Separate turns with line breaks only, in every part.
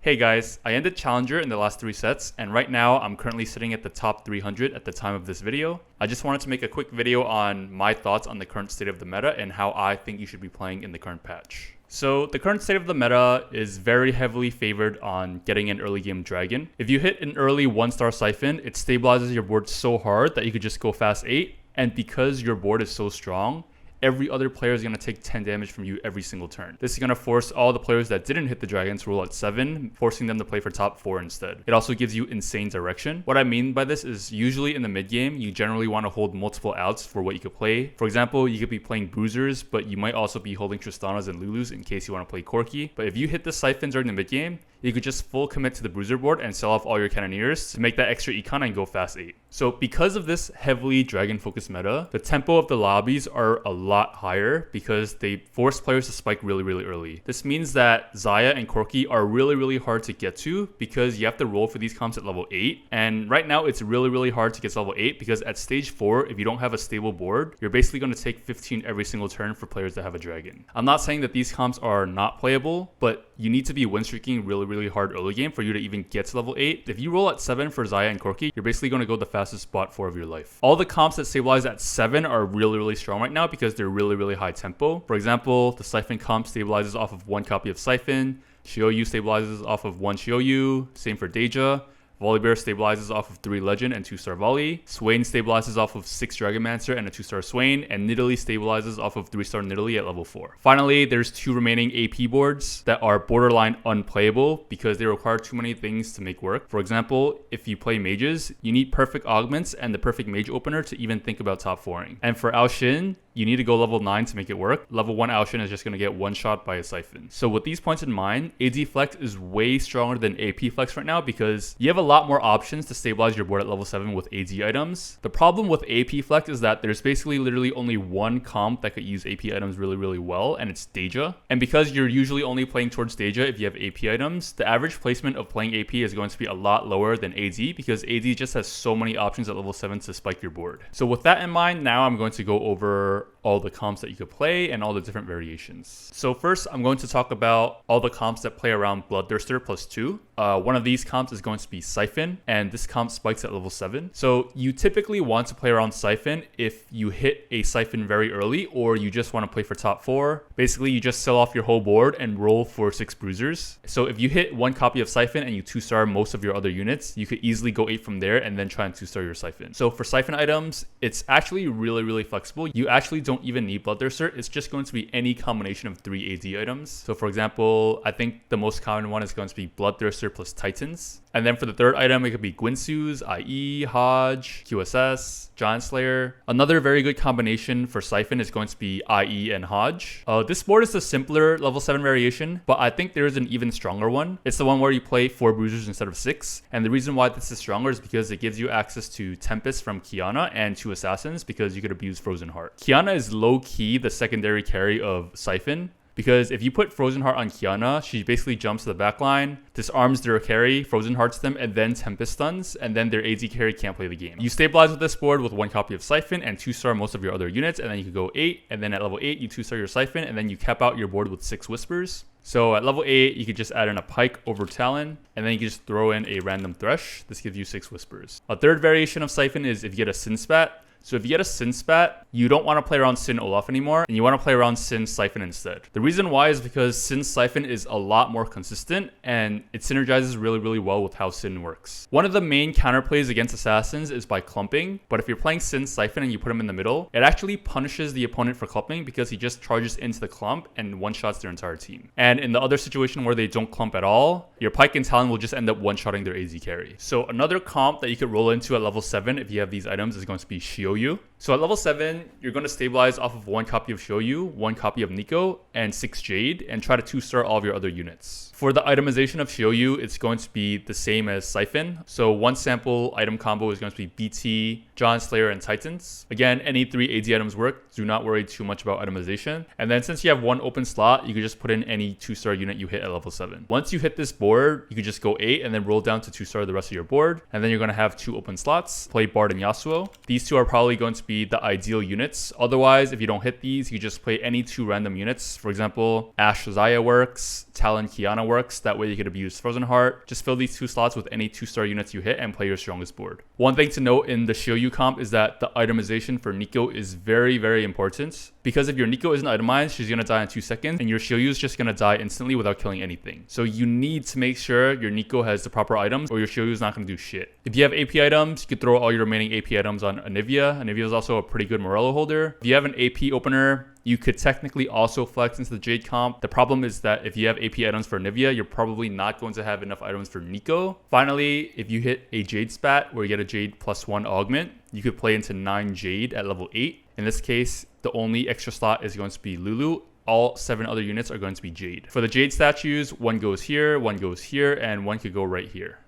Hey guys, I ended Challenger in the last 3 sets, and right now I'm currently sitting at the top 300 at the time of this video. I just wanted to make a quick video on my thoughts on the current state of the meta and how I think you should be playing in the current patch. So the current state of the meta is very heavily favored on getting an early game dragon. If you hit an early 1-star SYFEN, it stabilizes your board so hard that you could just go fast 8, and because your board is so strong, every other player is going to take 10 damage from you every single turn. This is going to force all the players that didn't hit the dragon to roll at 7, forcing them to play for top 4 instead. It also gives you insane direction. What I mean by this is usually in the mid game, you generally want to hold multiple outs for what you could play. For example, you could be playing Bruisers, but you might also be holding Tristanas and Lulus in case you want to play CORKI. But if you hit the SYFEN during the mid game, you could just full commit to the Bruiser board and sell off all your Cannoneers to make that extra econ and go fast 8. So because of this heavily dragon focused meta, the tempo of the lobbies are a lot higher because they force players to spike really early. This means that XAYAH and CORKI are really hard to get to because you have to roll for these comps at level 8. And right now it's really hard to get to level 8 because at stage 4, if you don't have a stable board, you're basically going to take 15 every single turn for players that have a dragon. I'm not saying that these comps are not playable, but you need to be win streaking really hard early game for you to even get to level 8. If you roll at 7 for XAYAH and CORKI, you're basically going to go the fastest spot 4 of your life. All the comps that stabilize at 7 are really strong right now because they're really high tempo. For example, the SYFEN comp stabilizes off of 1 copy of SYFEN, SHI OH YU stabilizes off of 1 SHI OH YU, same for Daeja. VOLIBEAR stabilizes off of 3 Legend and 2-star Volley. SWAIN stabilizes off of 6 Dragonmancer and a 2-star SWAIN. And NIDALEE stabilizes off of 3-star NIDALEE at level 4. Finally, there's 2 remaining AP boards that are borderline unplayable because they require too many things to make work. For example, if you play mages, you need perfect augments and the perfect mage opener to even think about top 4ing. And for Ao-Shin, you need to go level 9 to make it work. Level 1 Ao-Shin is just going to get one shot by a SYFEN. So with these points in mind, AD Flex is way stronger than AP Flex right now because you have a lot more options to stabilize your board at level 7 with AD items. The problem with AP Flex is that there's basically literally only one comp that could use AP items really well, and it's Daeja. And because you're usually only playing towards Daeja if you have AP items, the average placement of playing AP is going to be a lot lower than AD because AD just has so many options at level 7 to spike your board. So with that in mind, now I'm going to go over all the comps that you could play and all the different variations. So first, I'm going to talk about all the comps that play around Bloodthirster +2. One of these comps is going to be SYFEN, and this comp spikes at level 7. So you typically want to play around SYFEN if you hit a SYFEN very early or you just want to play for top 4. Basically, you just sell off your whole board and roll for 6 Bruisers. So if you hit 1 copy of SYFEN and you 2-star most of your other units, you could easily go 8 from there and then try and 2-star your SYFEN. So for SYFEN items, it's actually really flexible. You actually don't even need Bloodthirster. It's just going to be any combination of 3 AD items. So for example, I think the most common one is going to be Bloodthirster plus Titans. And then for the third item, it could be Gwynsu's, IE, Hodge, QSS, Giant Slayer. Another very good combination for SYFEN is going to be IE and Hodge. This board is the simpler level 7 variation, but I think there is an even stronger one. It's the one where you play 4 Bruisers instead of 6. And the reason why this is stronger is because it gives you access to Tempest from Qiyana and 2 Assassins because you could abuse Frozen Heart. Qiyana is low-key the secondary carry of SYFEN, because if you put Frozen Heart on Qiyana, she basically jumps to the back line, disarms their carry, Frozen Hearts them, and then Tempest stuns, and then their AD carry can't play the game. You stabilize with this board with 1 copy of SYFEN and 2-star most of your other units, and then you can go 8, and then at level 8, you 2-star your SYFEN, and then you cap out your board with 6 Whispers. So at level 8, you could just add in a Pike over Talon, and then you can just throw in a random Thresh. This gives you 6 Whispers. A third variation of SYFEN is if you get a Sin Spat. So if you get a Sin Spat, you don't want to play around Sin Olaf anymore, and you want to play around Sin SYFEN instead. The reason why is because Sin SYFEN is a lot more consistent, and it synergizes really well with how Sin works. One of the main counterplays against Assassins is by clumping, but if you're playing Sin SYFEN and you put him in the middle, it actually punishes the opponent for clumping because he just charges into the clump and one-shots their entire team. And in the other situation where they don't clump at all, your Pike and Talon will just end up one-shotting their AD carry. So another comp that you could roll into at level 7 if you have these items is going to be SHI OH YU. So at level 7, you're going to stabilize off of 1 copy of SHI OH YU, 1 copy of Nico, and 6 Jade, and try to 2-star all of your other units. For the itemization of SHI OH YU, it's going to be the same as SYFEN. So one sample item combo is going to be BT, Giant Slayer, and Titans. Again, any 3 AD items work. Do not worry too much about itemization. And then since you have 1 open slot, you can just put in any 2-star unit you hit at level 7. Once you hit this board, you can just go 8 and then roll down to 2-star the rest of your board. And then you're going to have 2 open slots. Play Bard and Yasuo. These 2 are probably going to be the ideal units. Otherwise, if you don't hit these, you just play any 2 random units. For example, Ashe XAYAH works, Talon Qiyana works. That way you could abuse Frozen Heart. Just fill these 2 slots with any 2-star units you hit and play your strongest board. One thing to note in the SHI OH YU comp is that the itemization for Nico is very, very important. Because if your Nico isn't itemized, she's going to die in 2 seconds, and your SHI OH YU is just going to die instantly without killing anything. So you need to make sure your Nico has the proper items, or your SHI OH YU is not going to do shit. If you have AP items, you could throw all your remaining AP items on Anivia. Anivia is also a pretty good Morello holder. If you have an AP opener, you could technically also flex into the Jade comp. The problem is that if you have AP items for Anivia, you're probably not going to have enough items for Nico. Finally, if you hit a Jade spat where you get a Jade +1 augment, you could play into 9 Jade at level 8. In this case, the only extra slot is going to be Lulu. All 7 other units are going to be Jade. For the Jade statues, 1 goes here, 1 goes here, and 1 could go right here.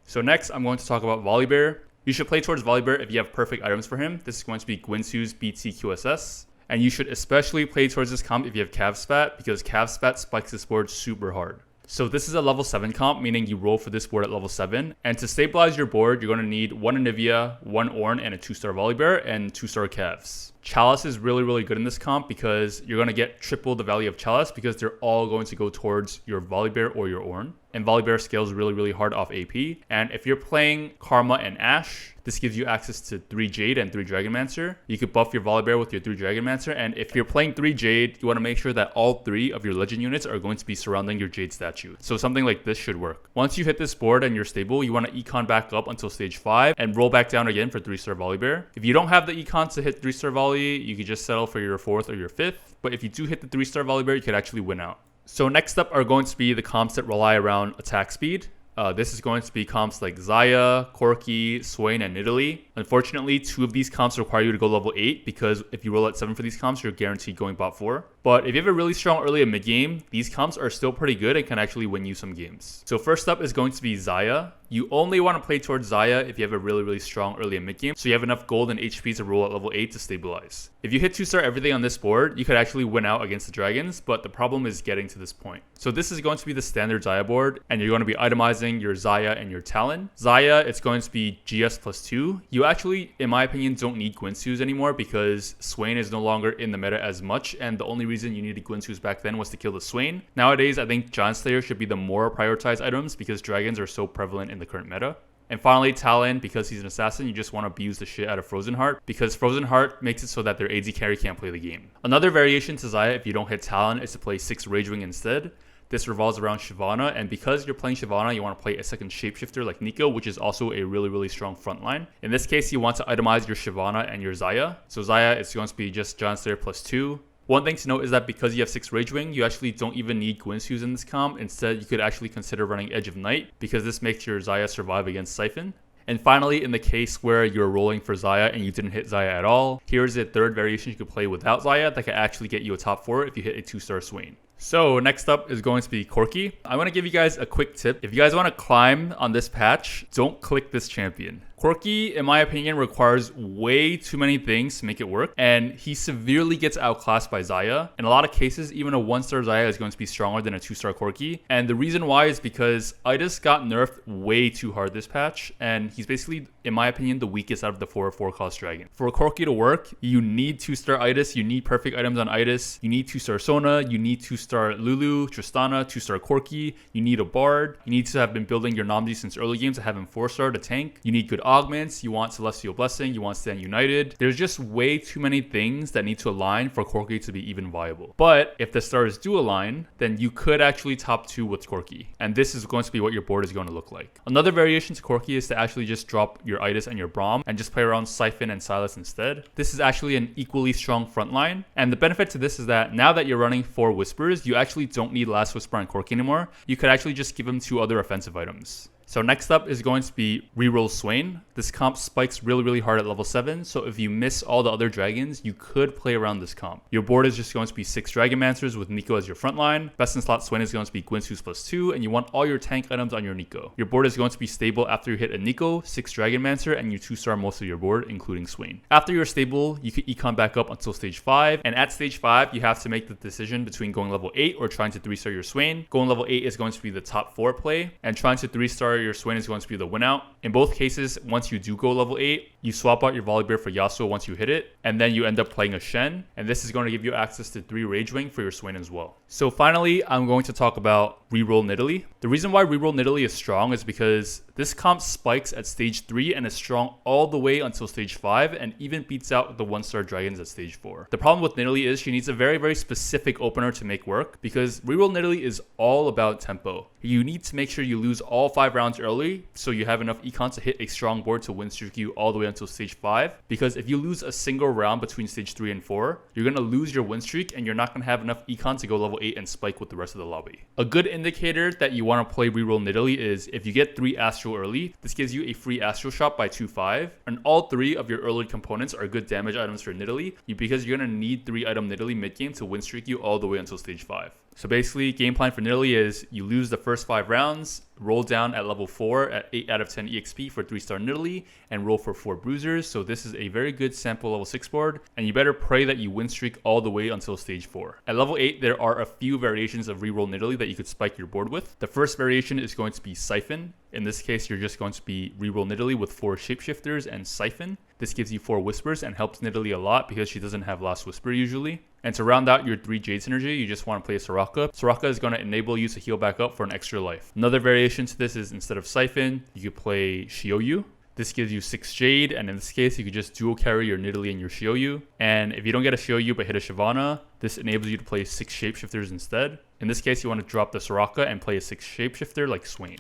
So next, I'm going to talk about VOLIBEAR. You should play towards VOLIBEAR if you have perfect items for him. This is going to be Guinsoo's BTQSS. And you should especially play towards this comp if you have Cav Spat, because Cav Spat spikes this board super hard. So this is a level 7 comp, meaning you roll for this board at level 7. And to stabilize your board, you're going to need 1 Anivia, 1 Ornn, and a 2-star VOLIBEAR, and 2-star Cavs. Chalice is really, really good in this comp because you're going to get triple the value of Chalice because they're all going to go towards your VOLIBEAR or your Ornn. And VOLIBEAR scales really, really hard off AP. And if you're playing Karma and Ashe, this gives you access to 3 Jade and 3 Dragonmancer. You could buff your VOLIBEAR with your 3 Dragonmancer. And if you're playing 3 Jade, you want to make sure that all 3 of your Legend units are going to be surrounding your Jade statue. So something like this should work. Once you hit this board and you're stable, you want to econ back up until stage 5 and roll back down again for 3-star VOLIBEAR. If you don't have the econ to hit 3-star volley, you could just settle for your 4th or your 5th. But if you do hit the 3-star VOLIBEAR, you could actually win out. So next up are going to be the comps that rely around attack speed. This is going to be comps like XAYAH, CORKI, SWAIN, and NIDALEE. Unfortunately, 2 of these comps require you to go level 8 because if you roll at 7 for these comps, you're guaranteed going bot 4. But if you have a really strong early and mid game, these comps are still pretty good and can actually win you some games. So first up is going to be XAYAH. You only want to play towards XAYAH if you have a really, really strong early and mid game, so you have enough gold and HP to roll at level 8 to stabilize. If you hit 2-star everything on this board, you could actually win out against the dragons, but the problem is getting to this point. So this is going to be the standard XAYAH board, and you're going to be itemizing your XAYAH and your Talon. XAYAH, it's going to be GS +2. You actually, in my opinion, don't need Guinsoo's anymore because SWAIN is no longer in the meta as much, and the only reason you needed Guinsoo's back then was to kill the SWAIN. Nowadays, I think Giant Slayer should be the more prioritized items because dragons are so prevalent in the current meta. And finally, Talon, because he's an assassin, you just want to abuse the shit out of Frozen Heart because Frozen Heart makes it so that their AD carry can't play the game. Another variation to XAYAH if you don't hit Talon is to play 6 Ragewing instead. This revolves around Shyvana, and because you're playing Shyvana, you want to play a second Shapeshifter like Nico, which is also a really, really strong frontline. In this case, you want to itemize your Shyvana and your XAYAH. So XAYAH is going to be just Giant Slayer +2. One thing to note is that because you have 6 Ragewing, you actually don't even need Guinsoo's in this comp. Instead, you could actually consider running Edge of Night because this makes your XAYAH survive against SYFEN. And finally, in the case where you're rolling for XAYAH and you didn't hit XAYAH at all, here's a third variation you could play without XAYAH that could actually get you a top 4 if you hit a 2-star SWAIN. So next up is going to be CORKI. I want to give you guys a quick tip. If you guys want to climb on this patch, don't click this champion. CORKI, in my opinion, requires way too many things to make it work, and he severely gets outclassed by XAYAH. In a lot of cases, even a 1-star XAYAH is going to be stronger than a 2-star CORKI, and the reason why is because Idas got nerfed way too hard this patch, and he's basically, in my opinion, the weakest out of the 4-cost dragon. For CORKI to work, you need 2-star Idas, you need perfect items on Idas, you need 2-star Sona, you need 2-star Lulu, Tristana, 2-star CORKI, you need a Bard, you need to have been building your Namji since early games to have him 4-star to tank, you need good augments, you want Celestial Blessing, you want Stand United. There's just way too many things that need to align for CORKI to be even viable. But if the stars do align, then you could actually top 2 with CORKI. And this is going to be what your board is going to look like. Another variation to CORKI is to actually just drop your Idas and your Braum and just play around SYFEN and Sylas instead. This is actually an equally strong front line. And the benefit to this is that now that you're running 4 Whispers, you actually don't need Last Whisper and CORKI anymore. You could actually just give them 2 other offensive items. So next up is going to be REROLL SWAIN. This comp spikes really, really hard at level 7, so if you miss all the other dragons, you could play around this comp. Your board is just going to be 6 Dragonmancers with Nico as your front line. Best in slot SWAIN is going to be Guinsoo's +2, and you want all your tank items on your Nico. Your board is going to be stable after you hit a Nico, 6 Dragonmancer, and you 2-star most of your board, including SWAIN. After you're stable, you can econ back up until stage 5, and at stage 5, you have to make the decision between going level 8 or trying to 3-star your SWAIN. Going level 8 is going to be the top 4 play, and trying to 3-star your SWAIN is going to be the win out. In both cases, once you do go level 8, you swap out your VOLIBEAR for Yasuo once you hit it, and then you end up playing a Shen, and this is going to give you access to 3 Rage Wing for your SWAIN as well. So finally, I'm going to talk about reroll NIDALEE. The reason why reroll NIDALEE is strong is because this comp spikes at stage 3 and is strong all the way until stage 5 and even beats out the 1-star dragons at stage 4. The problem with NIDALEE is she needs a very, very specific opener to make work because reroll NIDALEE is all about tempo. You need to make sure you lose all 5 rounds early so you have enough econ to hit a strong board to win streak you all the way until stage 5, because if you lose a single round between stage 3 and 4, you're going to lose your win streak and you're not going to have enough econ to go level 8 and spike with the rest of the lobby. A good indicator that you want to play reroll NIDALEE is if you get 3 Astral early, this gives you a free Astral shot by 2-5, and all 3 of your early components are good damage items for NIDALEE because you're going to need 3 item NIDALEE mid game to win streak you all the way until stage 5. So basically, game plan for NIDALEE is you lose the first 5 rounds, roll down at level 4 at 8 out of 10 EXP for 3-star NIDALEE, and roll for 4 bruisers. So this is a very good sample level 6 board, and you better pray that you win streak all the way until stage 4. At level 8, there are a few variations of reroll NIDALEE that you could spike your board with. The first variation is going to be SYFEN. In this case, you're just going to be reroll NIDALEE with 4 shapeshifters and SYFEN. This gives you 4 whispers and helps NIDALEE a lot because she doesn't have last whisper usually. And to round out your 3 Jade synergy, you just want to play Soraka. Soraka is going to enable you to heal back up for an extra life. Another variation to this is instead of SYFEN, you could play SHI OH YU. This gives you 6 Jade, and in this case, you could just dual carry your NIDALEE and your SHI OH YU. And if you don't get a SHI OH YU but hit a Shyvana, this enables you to play 6 shapeshifters instead. In this case, you want to drop the Soraka and play a 6 shapeshifter like SWAIN.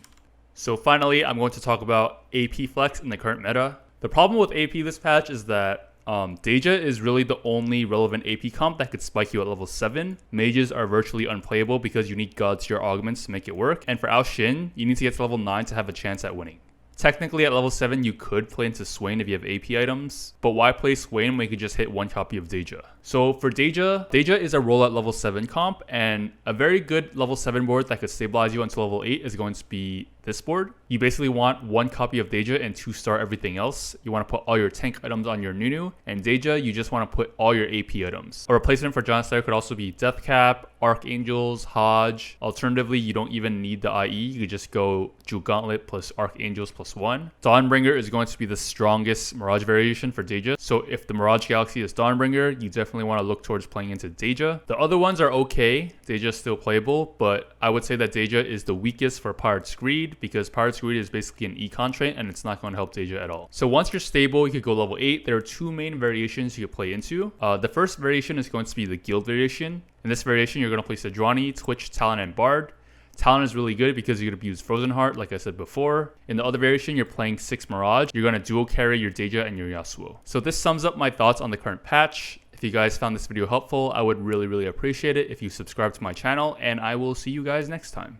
So finally, I'm going to talk about AP flex in the current meta. The problem with AP this patch is that Daeja is really the only relevant AP comp that could spike you at level 7. Mages are virtually unplayable because you need God tier augments to make it work. And for Ao Shin, you need to get to level 9 to have a chance at winning. Technically, at level 7, you could play into SWAIN if you have AP items, but why play SWAIN when you could just hit 1 copy of Daeja? So for Daeja is a roll at level 7 comp, and a very good level 7 board that could stabilize you until level 8 is going to be this board. You basically want 1 copy of Daeja and 2-star everything else. You want to put all your tank items on your Nunu, and Daeja, you just want to put all your AP items. A replacement for Giant Slayer could also be Deathcap, Archangels, Hodge. Alternatively, you don't even need the IE. You could just go Jewel Gauntlet plus Archangels plus 1. Dawnbringer is going to be the strongest Mirage variation for Daeja. So if the Mirage Galaxy is Dawnbringer, you definitely want to look towards playing into Daeja. The other ones are okay. Daeja is still playable, but I would say that Daeja is the weakest for Pirate's Greed because Pirate's Greed is basically an econ trait and it's not going to help Daeja at all. So once you're stable, you could go level 8. There are 2 main variations you could play into. The first variation is going to be the guild variation. In this variation, you're going to play Sejuani, Twitch, Talon, and Bard. Talon is really good because you're going to use Frozen Heart, like I said before. In the other variation, you're playing 6 Mirage. You're going to dual carry your Daeja and your Yasuo. So this sums up my thoughts on the current patch. If you guys found this video helpful, I would really, really appreciate it if you subscribe to my channel, and I will see you guys next time.